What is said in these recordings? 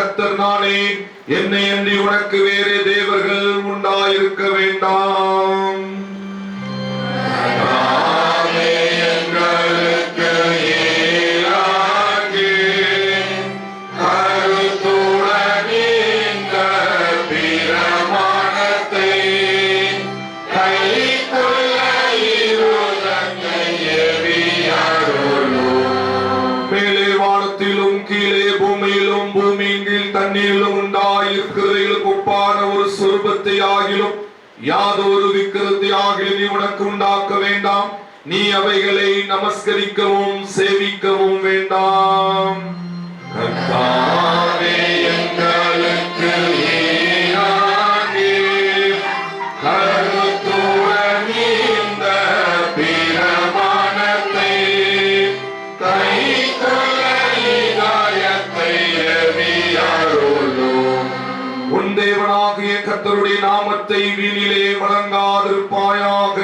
கர்த்தர் நானே, என்னை அன்றி உனக்கு வேறே தேவர்கள் உண்டாயிருக்க வேண்டாம். தண்ணீரிலும் உண்டாயிருக்கிறதில் ஒப்பான ஒரு சொரூபத்தை ஆகிலும் யாதொரு விக்கிரத்தை ஆகிலும் நீ உனக்கு உண்டாக்க வேண்டாம். நீ அவைகளை நமஸ்கரிக்கவும் சேவிக்கவும் வேண்டாம். கர்த்தாவே எங்களுக்கு தேவனாகிய கர்த்தருடைய நாமத்தை வீணிலே வழங்காதிருப்பாயாக.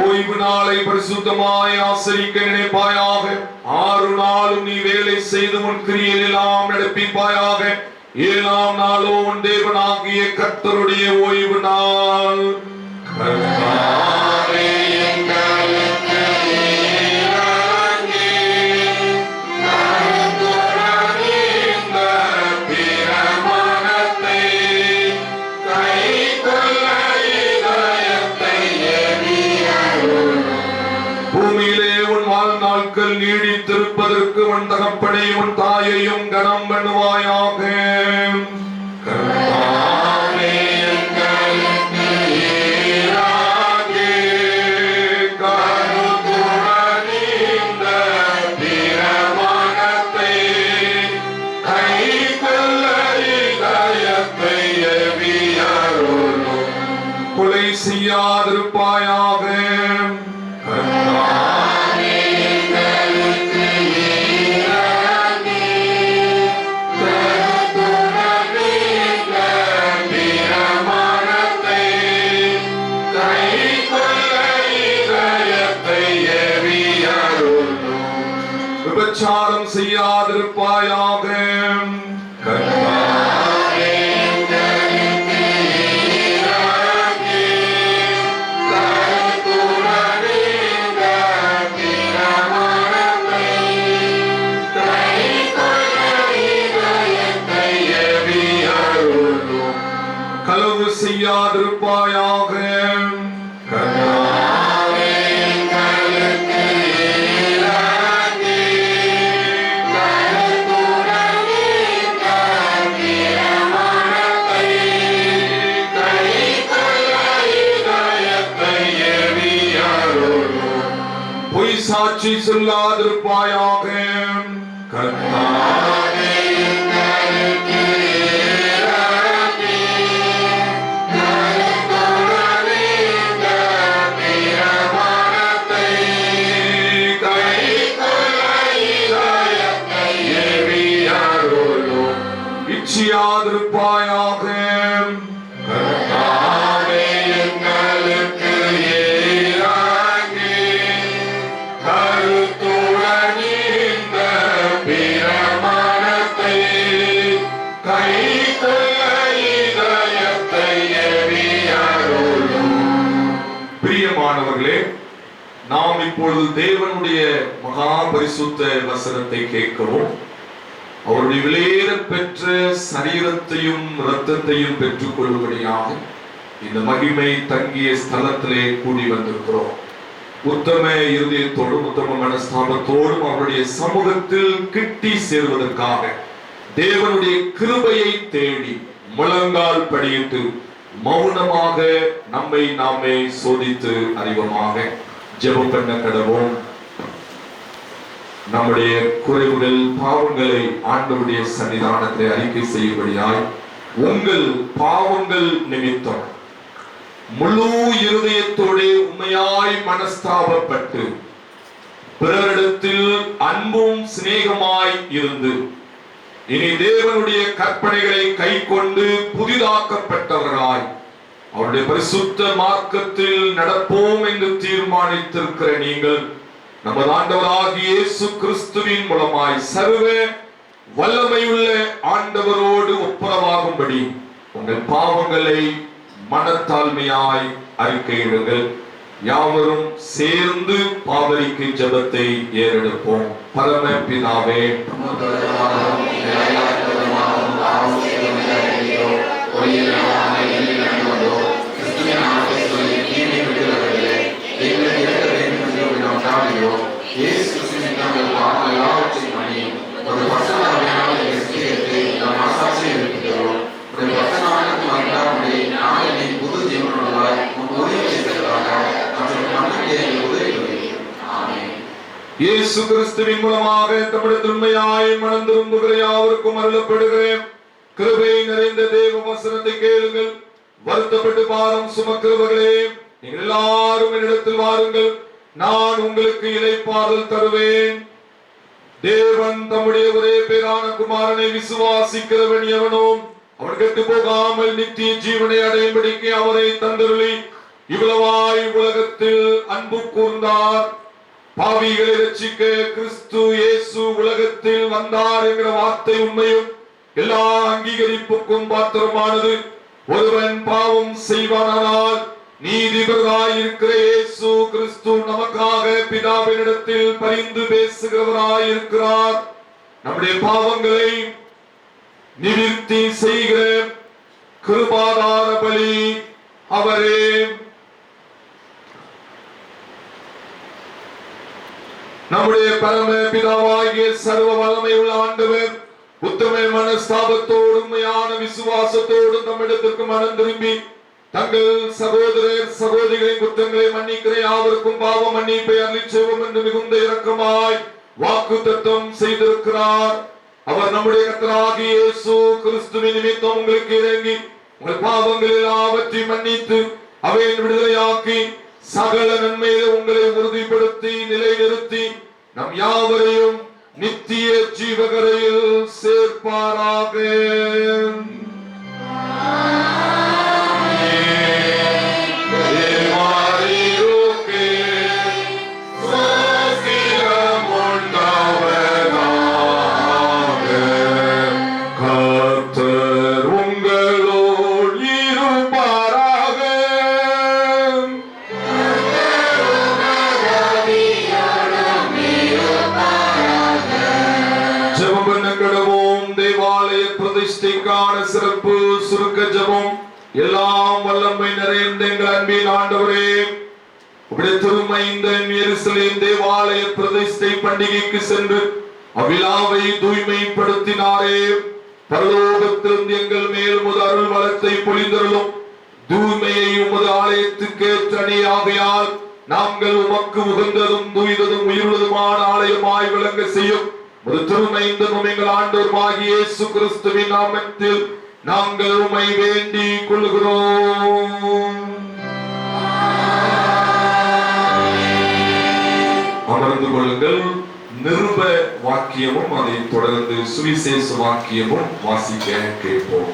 ஓய்வு நாளை பரிசுத்தமாய் ஆசரிக்க நினைப்பாயாக. 6 நாளும் நீ வேலை செய்து உன் கிரியையில் எல்லாம் நடப்பிப்பாயாக. 7ஆம் நாளோ உன் தேவனாகிய கர்த்தருடைய ஓய்வு நாள். பூமியிலே உன் வாழ்நாட்கள் நீடித்திருப்பதற்கு உன் தகப்பனை உன் தாயையும் கனம் பண்ணுவாயாக. கொலை செய்யாதிருப்பாயாக. விபச்சாரம் செய்யாதிருப்பாயாக. களவு செய்யாதிருப்பாயாக. பொய் சாட்சி சொல்லாதிருப்பாயாக. இச்சியாதிருப்பாயாக. பிரியமானவர்களே, நாம் இப்பொழுது தேவனுடைய மகா பரிசுத்த வசனத்தை கேட்கவும், அவருடைய விலையேற பெற்ற சரீரத்தையும் இரத்தத்தையும் பெற்றுக் கொள்ளும்படியாக இந்த மகிமை தங்கிய ஸ்தலத்திலே கூடி வந்திருக்கிறோம். உத்தம இருதயத்தோடும் உத்தம மனஸ்தாபத்தோடும் அவருடைய சமூகத்தில் கிட்டி சேர்வதற்காக தேவனுடைய கிருபையை தேடி முழங்கால் படியிட்டு மௌனமாக நம்மை நாமே சோதித்து அறிவோமாக. ஜெபம் பண்ண கடவோம். நம்முடைய குறைவுகள் பாவங்களை ஆண்டவருடைய சன்னிதானத்தை அறிக்கை செய்யும்படியாய் உங்கள் பாவங்கள் நிமித்தம் முழு இருதயத்தோடு உண்மையாய் மனஸ்தாபப்பட்டு பிறரிடத்தில் அன்பும் சிநேகமாய் இருந்து இனி தேவனுடைய கற்பனைகளை கை கொண்டு புதிதாக்கப்பட்டவர்களாய் அவருடைய பரிசுத்த மார்க்கத்தில் நடப்போம் என்று தீர்மானித்திருக்கிற நீங்கள் நமது ஆண்டவராகிய இயேசு கிறிஸ்துவின் மூலமாய் சர்வ வல்லமையுள்ள ஆண்டவரோடு ஒப்புரவாகும்படி உங்கள் பாவங்களை மனத்தாழ்மையாய் அறிக்கையிடுங்கள். யாவரும் சேர்ந்து பாவரிக்கை ஜெபத்தை ஏறெடுப்போம். பரம பிதாவே, இயேசு கிறிஸ்துவின் மூலமாக தம்முடைய உண்மையாய் மனம் திரும்புகிற யாவருக்கும் அருளப்படுகிறேன். கிருபை நிறைந்த தேவ வசனத்தை கேளுங்கள். வருத்தப்பட்டு பாரம் சுமக்கிறவர்களே, நீங்கள் எல்லாரும் என்னிடத்தில் வாருங்கள், நான் உங்களுக்கு இளைப்பாறுதல் தருவேன். தேவன் தம்முடைய ஒரே பேரான குமாரனை விசுவாசிக்கிறவன் எவனோ அவன் கெட்டு போகாமல் நித்திய ஜீவனை அடையும்படிக்கு அவரை தந்தருளி இவ்வளவாய் உலகத்தில் அன்பு கூர்ந்தார். பாவிகளை ரட்சிக்க கிறிஸ்து இயேசு உலகத்தில் வந்தார் என்கிற வார்த்தை உண்மையும் எல்லா அங்கீகரிப்புக்கும் பாத்திரமானது. ஒருவன் பாவம் செய்வானால் நீதிபதியாய் இருக்கிற இயேசு கிறிஸ்து நமக்காக பிதாவினிடத்தில் பரிந்து பேசுகிறவராய் இருக்கிறார். நம்முடைய பாவங்களை நிவிர்த்தி செய்கிற கிருபாதார பலி அவரே. நம்முடைய பரம பிதாவாகிய சர்வ வல்லமை உள்ள ஆண்டவர் உத்தம மனஸ்தாபத்தோடு உண்மையான விசுவாசத்தோடு நம்மிடத்திற்கு மனம் திரும்பி தங்கள் சகோதரர் சகோதரிகளின் குற்றங்களை மன்னிக்கிற யாவருக்கும் பாவ மன்னிப்பை அருளிச் செய்வோம் என்று மிகுந்த இரக்கமாய் வாக்குத்தத்தம் செய்திருக்கிறார். அவர் நம்முடைய கர்த்தராகிய இயேசு கிறிஸ்துவின் நிமித்தம் உங்களுக்கு இறங்கி உங்கள் பாவங்கள் எல்லாவற்றையும் மன்னித்து அவையின் விடுதலையாக்கி சகல நன்மையில உங்களை உறுதிப்படுத்தி நிலைநிறுத்தி நம் யாவரையும் நித்திய ஜீவகரையில் சேர்ப்பாராக. சிறப்பு சுருக்க ஜெபம். எல்லாம் வல்லமை நிறைந்த எங்கள் அன்பின் ஆண்டவரே, உம்முடைய திருமைந்தன் எருசலேம் தேவாலய பிரதிஷ்டை பண்டிகைக்கு சென்று அவ்விழாவை தூய்மைப்படுத்தினாரே. பரலோகத்திலிருந்து எங்கள் மேல் உமது அருள் வளத்தை பொழிந்தருளும். தூய்மையை உமது ஆலயத்துக்கு ஏற்றணியாகையால் நாங்கள் உமக்கு உகந்ததும் தூய்ததும் உயிருள்ளதுமான ஆலயமாய் விளங்க செய்யும். ஒரு திருமைந்தனும் எங்கள் ஆண்டவருமாகிய இயேசு கிறிஸ்துவின் நாமத்தில் நாங்கள் உம்மை வேண்டிக் கொள்கிறோம். அமர்ந்து கொள்ளுங்கள். நிருப வாக்கியமும் அதை தொடர்ந்து சுவிசேஷ வாக்கியமும் வாசிக்க கேட்போம்.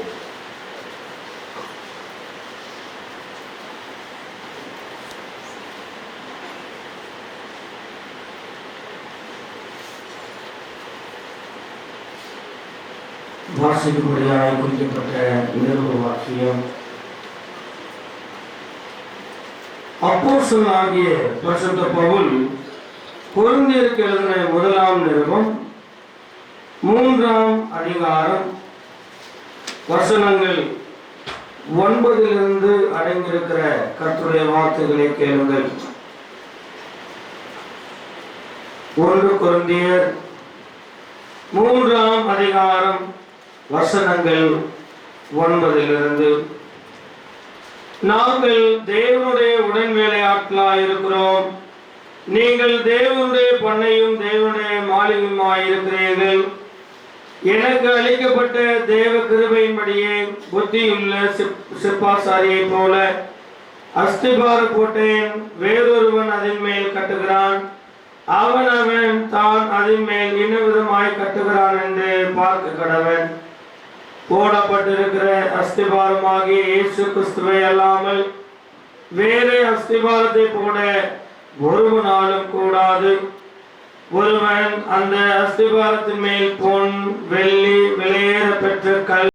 வாசிக்கும்படியாய் குறிக்கப்பட்ட நிருப வாக்கியம். அப்போஸ்தலனாகிய பரிசுத்த பவுல் கொரிந்தியருக்கு எழுதின முதலாம் நிருபம் 3ஆம் அதிகாரம் வசனங்கள் 9 அடங்கியிருக்கிற கர்த்தருடைய வார்த்தைகளை கேளுங்கள். 1 கொரிந்தியர் 3ஆம் அதிகாரம் வசனங்கள் 9 நாங்கள் தேவனுடைய உடன் வேலையாட்களாய் இருக்கிறோம். நீங்கள் தேவனுடைய பண்ணையும் தேவனுடைய மாளிகையுமாய் இருக்கிறீர்கள். எனக்கு அளிக்கப்பட்ட தேவ கிருபையின்படியே புத்தியுள்ள சிற்பாசாரியை போல அஸ்திபார போட்டேன். வேறொருவன் அதன் மேல் கட்டுகிறான். அவன் தான் அதன் மேல் இன்னவிதமாய் கட்டுகிறான் என்று பார்க்க கடவன். போடப்பட்டிருக்கிற அஸ்திபாரமாகிய இயேசு கிறிஸ்துவை அல்லாமல் வேறு அஸ்திபாரத்தை போட ஒருவனாலும் கூடாது. ஒருவன் அந்த அஸ்திபாரத்தின் மேல் பொன் வெள்ளி விலையேற பெற்ற கல்